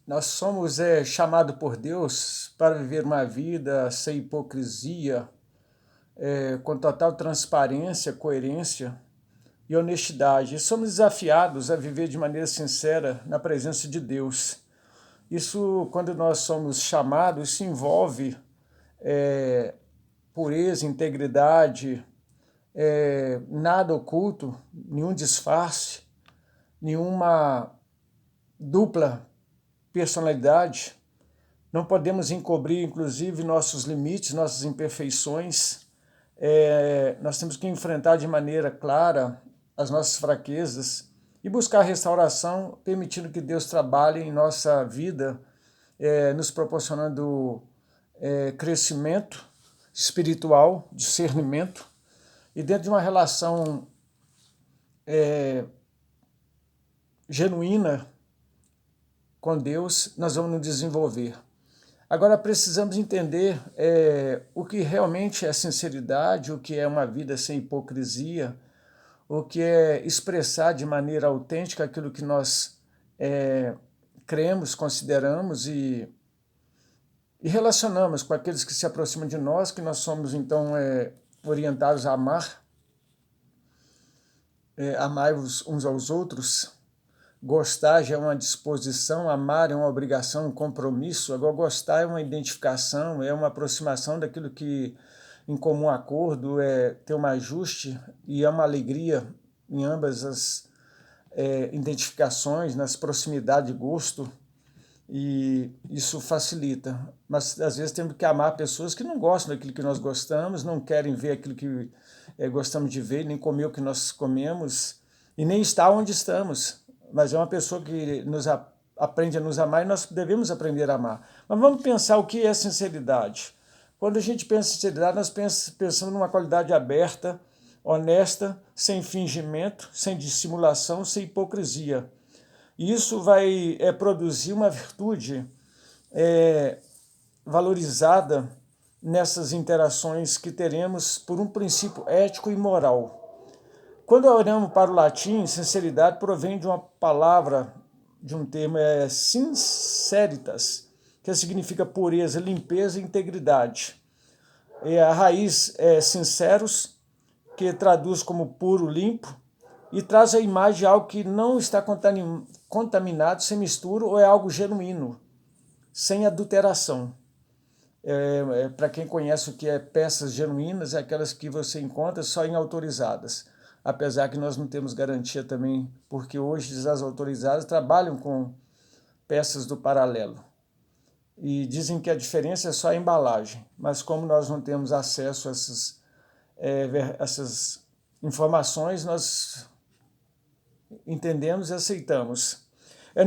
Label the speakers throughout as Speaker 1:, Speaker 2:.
Speaker 1: Nós somos chamados por Deus para viver uma vida sem hipocrisia, com total transparência, coerência e honestidade. E somos desafiados a viver de maneira sincera na presença de Deus. Isso, quando nós somos chamados, isso envolve pureza, integridade, nada oculto, nenhum disfarce, nenhuma dupla personalidade. Não podemos encobrir, inclusive, nossos limites, nossas imperfeições. Nós temos que enfrentar de maneira clara as nossas fraquezas e buscar restauração, permitindo que Deus trabalhe em nossa vida, nos proporcionando crescimento espiritual, discernimento, e dentro de uma relação genuína com Deus, nós vamos nos desenvolver. Agora, precisamos entender o que realmente é sinceridade, o que é uma vida sem hipocrisia, o que é expressar de maneira autêntica aquilo que nós cremos, consideramos e relacionamos com aqueles que se aproximam de nós, que nós somos, então, orientados a amar, amar-vos uns aos outros. Gostar já é uma disposição, amar é uma obrigação, um compromisso. Agora, gostar é uma identificação, é uma aproximação daquilo que, em comum acordo, ter um ajuste e é uma alegria em ambas as identificações, nas proximidades de gosto, e isso facilita. Mas, às vezes, temos que amar pessoas que não gostam daquilo que nós gostamos, não querem ver aquilo que gostamos de ver, nem comer o que nós comemos, e nem estar onde estamos. Mas é uma pessoa que aprende a nos amar e nós devemos aprender a amar. Mas vamos pensar o que é sinceridade. Quando a gente pensa em sinceridade, nós pensamos numa qualidade aberta, honesta, sem fingimento, sem dissimulação, sem hipocrisia. E isso vai produzir uma virtude valorizada nessas interações que teremos por um princípio ético e moral. Quando olhamos para o latim, sinceridade provém de uma palavra, de um termo, sinceritas, que significa pureza, limpeza e integridade. A raiz é sinceros, que traduz como puro, limpo, e traz a imagem de algo que não está contaminado, sem mistura, ou é algo genuíno, sem adulteração. Para quem conhece o que é peças genuínas, é aquelas que você encontra só em autorizadas. Apesar que nós não temos garantia também, porque hoje as autorizadas trabalham com peças do paralelo. E dizem que a diferença é só a embalagem, mas como nós não temos acesso a essas informações, nós entendemos e aceitamos.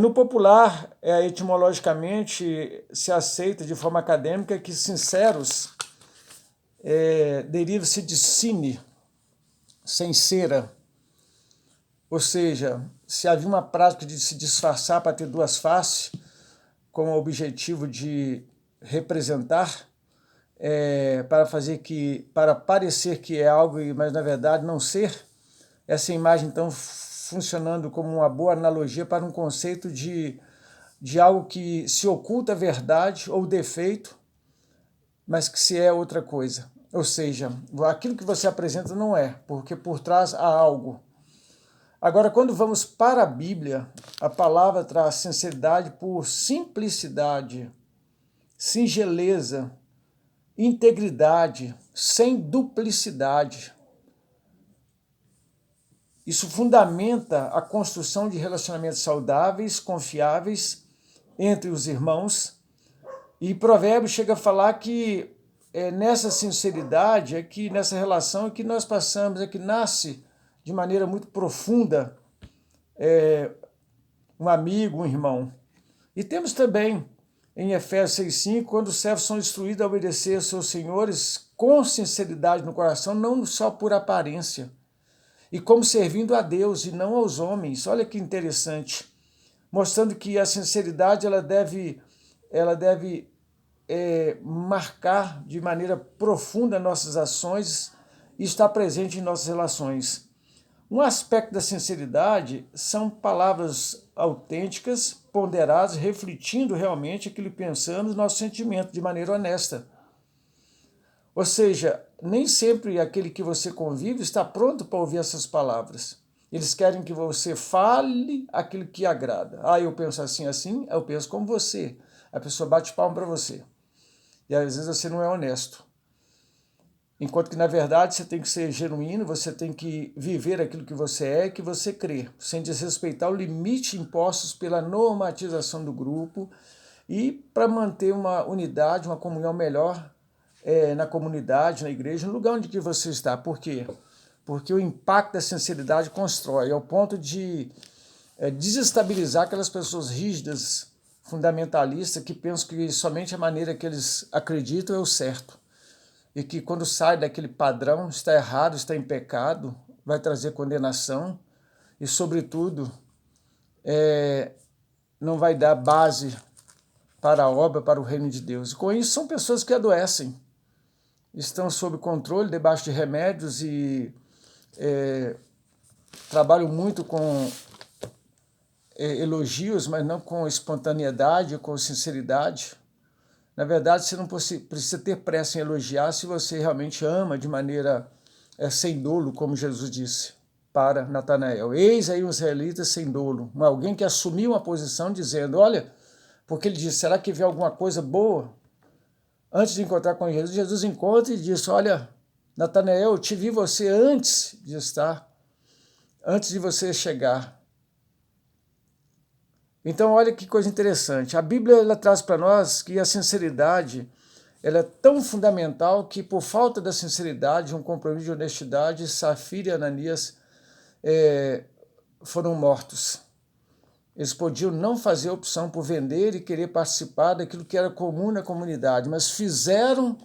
Speaker 1: No popular, etimologicamente, se aceita de forma acadêmica que sinceros deriva-se de sine, sem cera. Ou seja, se havia uma prática de se disfarçar para ter duas faces, com o objetivo de representar, para parecer que é algo, mas na verdade não ser, essa imagem então funcionando como uma boa analogia para um conceito de algo que se oculta a verdade ou defeito, mas que se é outra coisa. Ou seja, aquilo que você apresenta não é, porque por trás há algo. Agora, quando vamos para a Bíblia, a palavra traz sinceridade por simplicidade, singeleza, integridade, sem duplicidade. Isso fundamenta a construção de relacionamentos saudáveis, confiáveis entre os irmãos. E Provérbios chega a falar que nessa sinceridade, nessa relação que nós passamos, que nasce de maneira muito profunda um amigo, um irmão. E temos também em Efésios 6,5, quando os servos são instruídos a obedecer aos seus senhores com sinceridade no coração, não só por aparência, e como servindo a Deus e não aos homens. Olha que interessante, mostrando que a sinceridade ela deve marcar de maneira profunda nossas ações e estar presente em nossas relações. Um aspecto da sinceridade são palavras autênticas, ponderadas, refletindo realmente aquilo que pensamos, nosso sentimento, de maneira honesta. Ou seja, nem sempre aquele que você convive está pronto para ouvir essas palavras. Eles querem que você fale aquilo que agrada. Ah, eu penso assim, assim, eu penso como você. A pessoa bate palma para você. E às vezes você não é honesto. Enquanto que, na verdade, você tem que ser genuíno, você tem que viver aquilo que você é e que você crê, sem desrespeitar o limite impostos pela normatização do grupo e para manter uma unidade, uma comunhão melhor na comunidade, na igreja, no lugar onde que você está. Por quê? Porque o impacto da sinceridade constrói, ao ponto de desestabilizar aquelas pessoas rígidas, fundamentalistas, que pensam que somente a maneira que eles acreditam é o certo. E que quando sai daquele padrão, está errado, está em pecado, vai trazer condenação e, sobretudo, não vai dar base para a obra, para o reino de Deus. E com isso são pessoas que adoecem, estão sob controle, debaixo de remédios e trabalham muito com elogios, mas não com espontaneidade, com sinceridade. Na verdade, você não precisa ter pressa em elogiar se você realmente ama de maneira sem dolo, como Jesus disse para Natanael. Eis aí um israelita sem dolo, alguém que assumiu uma posição dizendo, olha, porque ele disse, será que vê alguma coisa boa? Antes de encontrar com Jesus, Jesus encontra e diz, olha, Natanael, eu te vi você antes de você chegar. Então, olha que coisa interessante. A Bíblia ela traz para nós que a sinceridade ela é tão fundamental que, por falta da sinceridade, um compromisso de honestidade, Safira e Ananias foram mortos. Eles podiam não fazer opção por vender e querer participar daquilo que era comum na comunidade, mas fizeram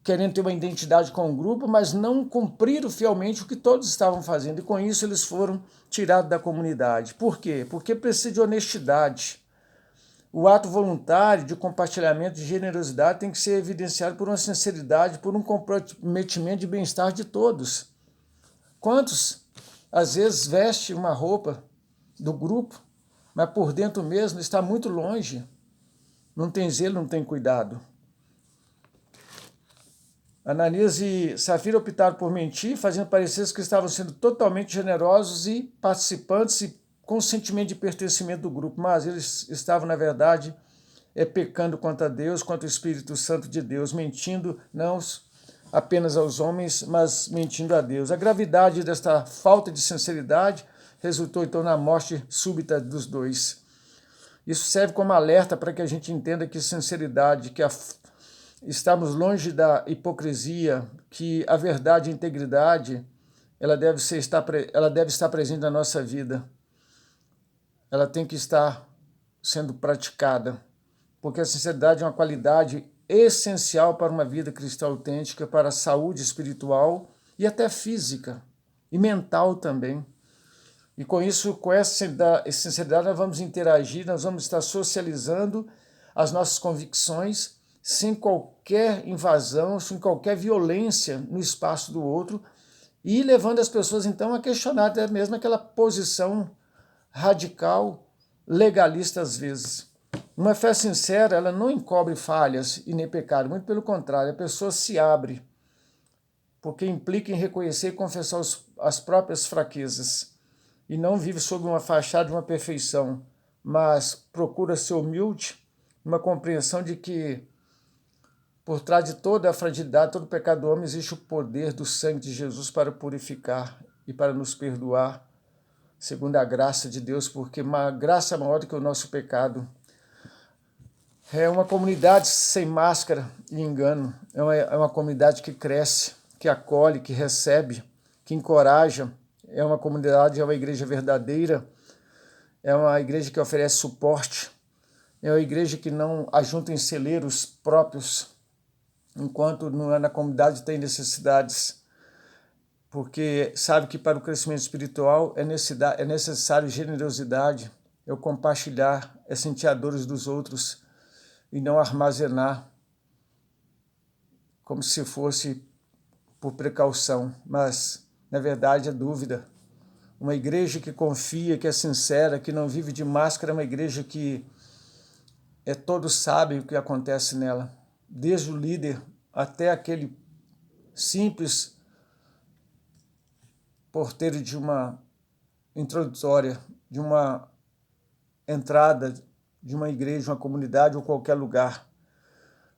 Speaker 1: querendo ter uma identidade com o grupo, mas não cumpriram fielmente o que todos estavam fazendo. E com isso eles foram tirados da comunidade. Por quê? Porque precisa de honestidade. O ato voluntário de compartilhamento de generosidade tem que ser evidenciado por uma sinceridade, por um comprometimento de bem-estar de todos. Quantos, às vezes, veste uma roupa do grupo, mas por dentro mesmo está muito longe, não tem zelo, não tem cuidado. Ananias e Safira optaram por mentir, fazendo parecer que estavam sendo totalmente generosos e participantes e com sentimento de pertencimento do grupo, mas eles estavam, na verdade, pecando contra Deus, contra o Espírito Santo de Deus, mentindo não apenas aos homens, mas mentindo a Deus. A gravidade desta falta de sinceridade resultou, então, na morte súbita dos dois. Isso serve como alerta para que a gente entenda que sinceridade, que estamos longe da hipocrisia, que a verdade e a integridade ela deve estar presente na nossa vida. Ela tem que estar sendo praticada, porque a sinceridade é uma qualidade essencial para uma vida cristã autêntica, para a saúde espiritual e até física e mental também. E com isso, com essa sinceridade, nós vamos interagir, nós vamos estar socializando as nossas convicções sem qualquer invasão, sem qualquer violência no espaço do outro e levando as pessoas, então, a questionar até mesmo aquela posição radical, legalista às vezes. Uma fé sincera, ela não encobre falhas e nem pecado, muito pelo contrário, a pessoa se abre, porque implica em reconhecer e confessar as próprias fraquezas, e não vive sob uma fachada de uma perfeição, mas procura ser humilde, uma compreensão de que por trás de toda a fragilidade, todo o pecado do homem, existe o poder do sangue de Jesus para purificar e para nos perdoar, segundo a graça de Deus, porque uma graça maior do que o nosso pecado. É uma comunidade sem máscara e engano, é uma comunidade que cresce, que acolhe, que recebe, que encoraja, é uma comunidade, é uma igreja verdadeira, é uma igreja que oferece suporte, é uma igreja que não ajunta em celeiros próprios, enquanto na comunidade tem necessidades, porque sabe que para o crescimento espiritual é necessário generosidade, é o compartilhar, é sentir a dores dos outros e não armazenar como se fosse por precaução, mas na verdade é dúvida. Uma igreja que confia, que é sincera, que não vive de máscara, é uma igreja que todos sabem o que acontece nela, desde o líder até aquele simples porteiro de uma introdutória, de uma entrada de uma igreja, uma comunidade ou qualquer lugar.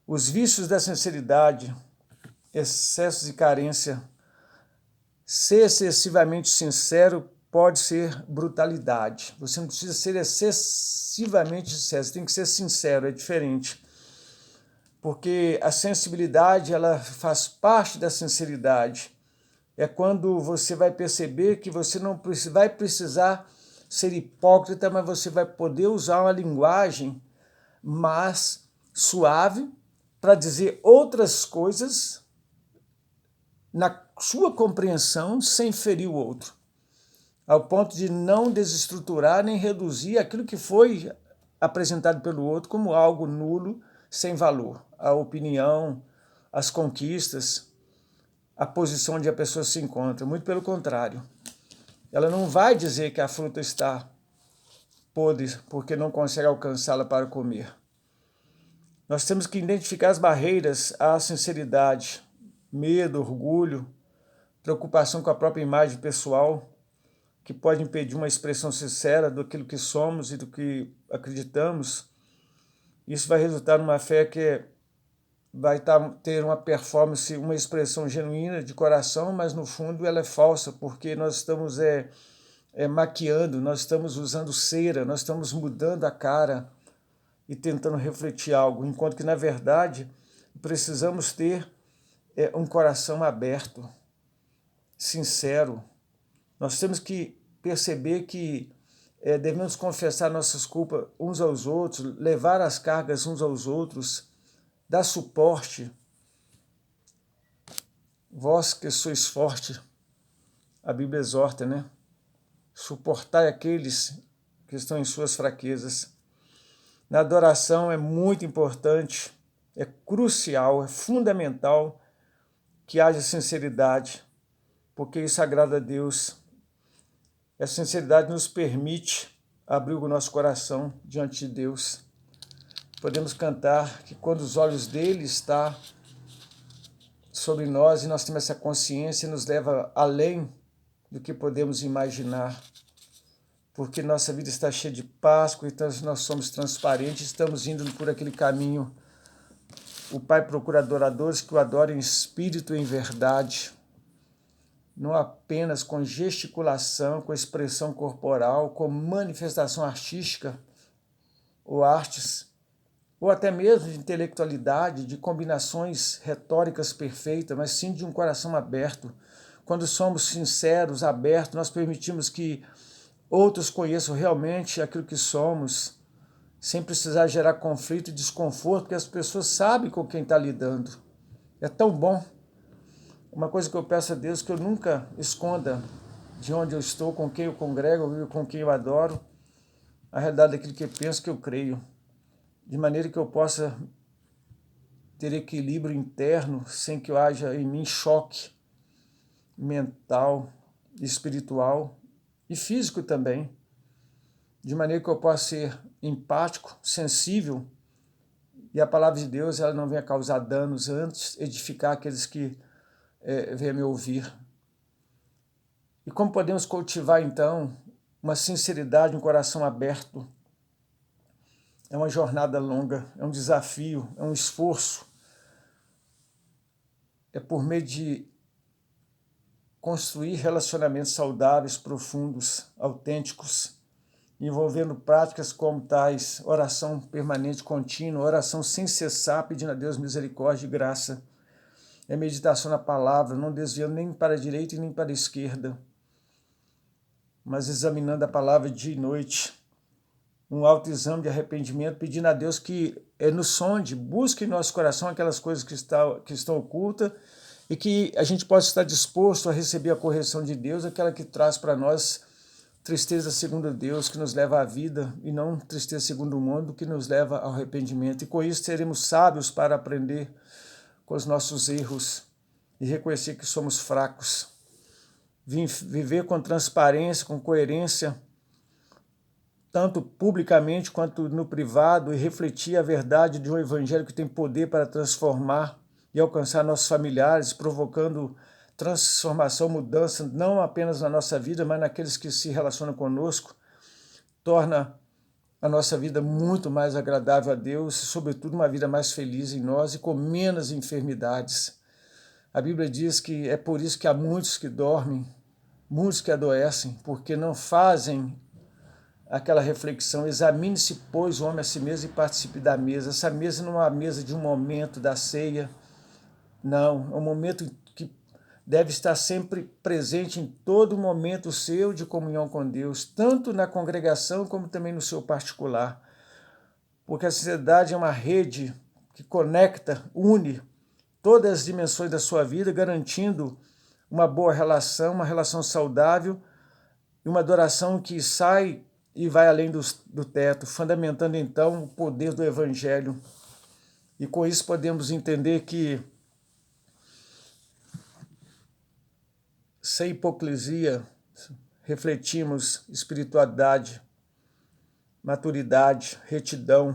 Speaker 1: Os vícios da sinceridade, excessos de carência, ser excessivamente sincero pode ser brutalidade. Você não precisa ser excessivamente sincero, você tem que ser sincero, é diferente. Porque a sensibilidade, ela faz parte da sinceridade. É quando você vai perceber que você não vai precisar ser hipócrita, mas você vai poder usar uma linguagem mais suave para dizer outras coisas na sua compreensão sem ferir o outro, ao ponto de não desestruturar nem reduzir aquilo que foi apresentado pelo outro como algo nulo, sem valor. A opinião, as conquistas, a posição onde a pessoa se encontra. Muito pelo contrário. Ela não vai dizer que a fruta está podre porque não consegue alcançá-la para comer. Nós temos que identificar as barreiras à sinceridade, medo, orgulho, preocupação com a própria imagem pessoal, que pode impedir uma expressão sincera daquilo que somos e do que acreditamos. Isso vai resultar numa fé que vai ter uma performance, uma expressão genuína de coração, mas no fundo ela é falsa, porque nós estamos maquiando, nós estamos usando cera, nós estamos mudando a cara e tentando refletir algo, enquanto que, na verdade, precisamos ter um coração aberto, sincero. Nós temos que perceber que devemos confessar nossas culpas uns aos outros, levar as cargas uns aos outros, dar suporte. Vós que sois forte, a Bíblia exorta, né? Suportai aqueles que estão em suas fraquezas. Na adoração é muito importante, é crucial, é fundamental que haja sinceridade, porque isso agrada a Deus. A sinceridade nos permite abrir o nosso coração diante de Deus. Podemos cantar que quando os olhos dele estão sobre nós e nós temos essa consciência, nos leva além do que podemos imaginar, porque nossa vida está cheia de paz, então nós somos transparentes, estamos indo por aquele caminho. O Pai procura adoradores que o adorem em espírito e em verdade, não apenas com gesticulação, com expressão corporal, com manifestação artística ou artes, ou até mesmo de intelectualidade, de combinações retóricas perfeitas, mas sim de um coração aberto. Quando somos sinceros, abertos, nós permitimos que outros conheçam realmente aquilo que somos, sem precisar gerar conflito e desconforto, porque as pessoas sabem com quem está lidando. É tão bom. Uma coisa que eu peço a Deus, que eu nunca esconda de onde eu estou, com quem eu congrego, com quem eu adoro, a realidade daquilo que eu penso, que eu creio, de maneira que eu possa ter equilíbrio interno, sem que haja em mim choque mental, espiritual e físico também, de maneira que eu possa ser empático, sensível, e a palavra de Deus ela não venha causar danos, antes edificar aqueles que venham me ouvir. E como podemos cultivar, então, uma sinceridade, um coração aberto? É uma jornada longa, é um desafio, é um esforço. É por meio de construir relacionamentos saudáveis, profundos, autênticos, envolvendo práticas como tais, oração permanente, contínua, oração sem cessar, pedindo a Deus misericórdia e graça. É meditação na palavra, não desviando nem para a direita e nem para a esquerda, mas examinando a palavra dia e noite. Um autoexame de arrependimento, pedindo a Deus que nos sonde, busque em nosso coração aquelas coisas que estão ocultas e que a gente possa estar disposto a receber a correção de Deus, aquela que traz para nós tristeza segundo Deus, que nos leva à vida, e não tristeza segundo o mundo, que nos leva ao arrependimento. E com isso seremos sábios para aprender com os nossos erros e reconhecer que somos fracos. viver com transparência, com coerência, tanto publicamente quanto no privado, e refletir a verdade de um evangelho que tem poder para transformar e alcançar nossos familiares, provocando transformação, mudança, não apenas na nossa vida, mas naqueles que se relacionam conosco, torna a nossa vida muito mais agradável a Deus e, sobretudo, uma vida mais feliz em nós e com menos enfermidades. A Bíblia diz que é por isso que há muitos que dormem, muitos que adoecem, porque não fazem aquela reflexão: examine-se, pois, o homem a si mesmo e participe da mesa. Essa mesa não é uma mesa de um momento da ceia, não, é um momento que deve estar sempre presente em todo momento seu de comunhão com Deus, tanto na congregação como também no seu particular, porque a sociedade é uma rede que conecta, une todas as dimensões da sua vida, garantindo uma boa relação, uma relação saudável e uma adoração que sai e vai além do teto, fundamentando então o poder do Evangelho. E com isso podemos entender que, sem hipocrisia, refletimos espiritualidade, maturidade, retidão.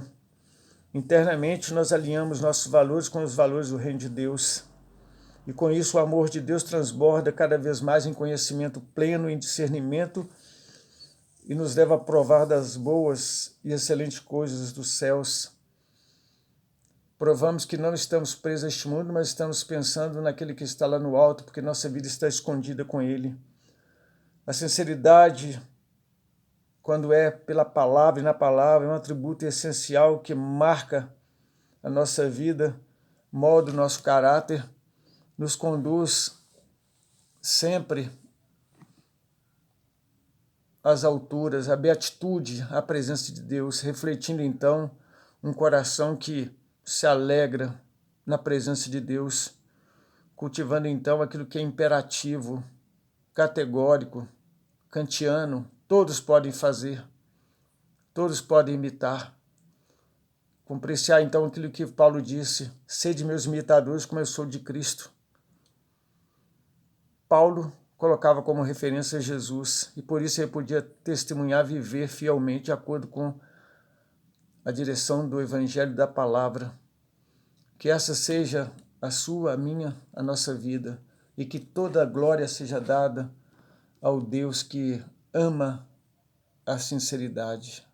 Speaker 1: Internamente nós alinhamos nossos valores com os valores do Reino de Deus. E com isso o amor de Deus transborda cada vez mais em conhecimento pleno, em discernimento, e nos leva a provar das boas e excelentes coisas dos céus. Provamos que não estamos presos a este mundo, mas estamos pensando naquele que está lá no alto, porque nossa vida está escondida com Ele. A sinceridade, quando é pela palavra e na palavra, é um atributo essencial que marca a nossa vida, molda o nosso caráter, nos conduz sempre às alturas, à beatitude, à presença de Deus, refletindo então um coração que se alegra na presença de Deus, cultivando então aquilo que é imperativo, categórico, kantiano, todos podem fazer, todos podem imitar. Compreciar então aquilo que Paulo disse: sede meus imitadores como eu sou de Cristo. Paulo colocava como referência Jesus, e por isso ele podia testemunhar, viver fielmente de acordo com a direção do Evangelho da Palavra. Que essa seja a sua, a minha, a nossa vida, e que toda a glória seja dada ao Deus que ama a sinceridade.